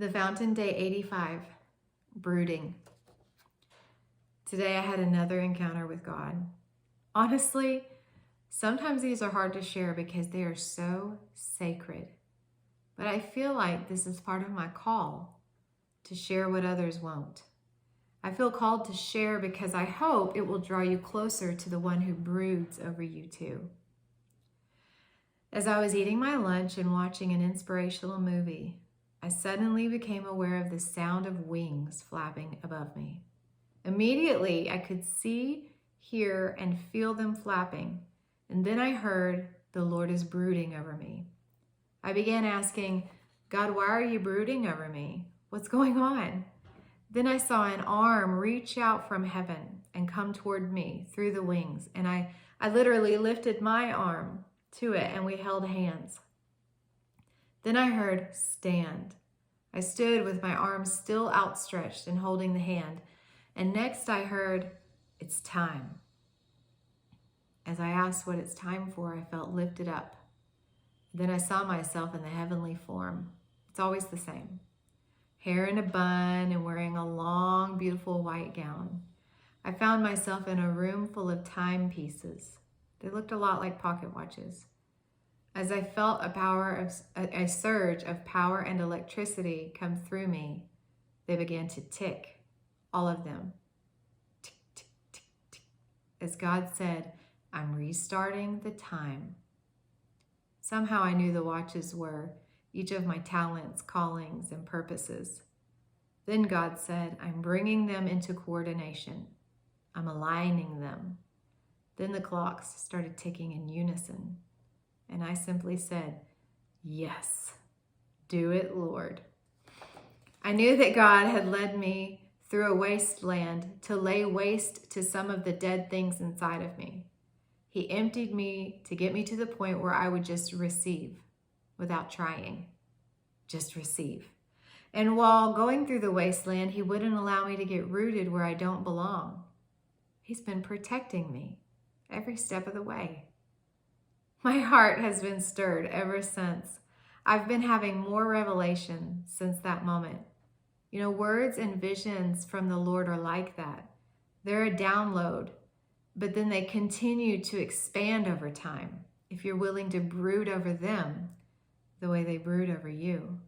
The Fountain, Day 85, Brooding. Today I had another encounter with God. Honestly, sometimes these are hard to share because they are so sacred. But I feel like this is part of my call to share what others won't. I feel called to share because I hope it will draw you closer to the one who broods over you too. As I was eating my lunch and watching an inspirational movie, I suddenly became aware of the sound of wings flapping above me. Immediately, I could see, hear, and feel them flapping, and then I heard, "The Lord is brooding over me." I began asking, "God, why are you brooding over me? What's going on?" Then I saw an arm reach out from heaven and come toward me through the wings, and I literally lifted my arm to it, and we held hands. Then I heard, "Stand." I stood with my arms still outstretched and holding the hand. And next I heard, "It's time." As I asked what it's time for, I felt lifted up. Then I saw myself in the heavenly form. It's always the same. Hair in a bun and wearing a long, beautiful white gown. I found myself in a room full of timepieces. They looked a lot like pocket watches. As I felt a surge of power and electricity come through me, they began to tick, all of them. Tick, tick, tick, tick. As God said, "I'm restarting the time." Somehow I knew the watches were each of my talents, callings, and purposes. Then God said, "I'm bringing them into coordination. I'm aligning them." Then the clocks started ticking in unison. And I simply said, "Yes, do it, Lord." I knew that God had led me through a wasteland to lay waste to some of the dead things inside of me. He emptied me to get me to the point where I would just receive without trying. Just receive. And while going through the wasteland, He wouldn't allow me to get rooted where I don't belong. He's been protecting me every step of the way. My heart has been stirred ever since. I've been having more revelation since that moment. You know, words and visions from the Lord are like that. They're a download, but then they continue to expand over time if you're willing to brood over them the way they brood over you.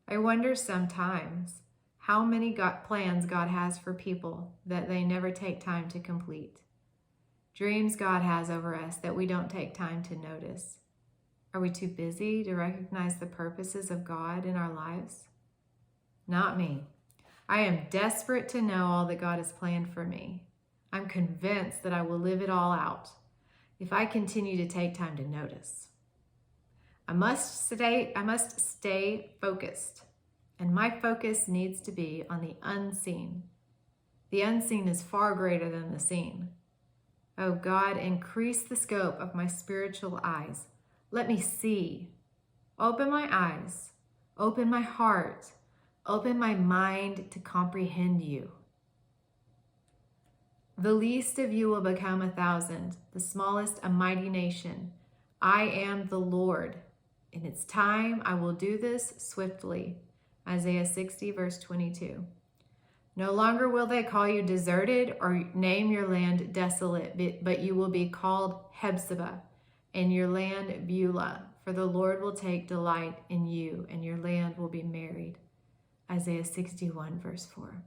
I wonder sometimes how many plans God has for people that they never take time to complete. Dreams God has over us that we don't take time to notice. Are we too busy to recognize the purposes of God in our lives? Not me. I am desperate to know all that God has planned for me. I'm convinced that I will live it all out if I continue to take time to notice. I must stay focused, and my focus needs to be on the unseen. The unseen is far greater than the seen. Oh God, increase the scope of my spiritual eyes. Let me see. Open my eyes. Open my heart. Open my mind to comprehend you. The least of you will become 1,000, the smallest a mighty nation. I am the Lord. In its time, I will do this swiftly. Isaiah 60, verse 22. No longer will they call you deserted or name your land desolate, but you will be called Hephzibah, and your land Beulah, for the Lord will take delight in you, and your land will be married. Isaiah 61, verse 4.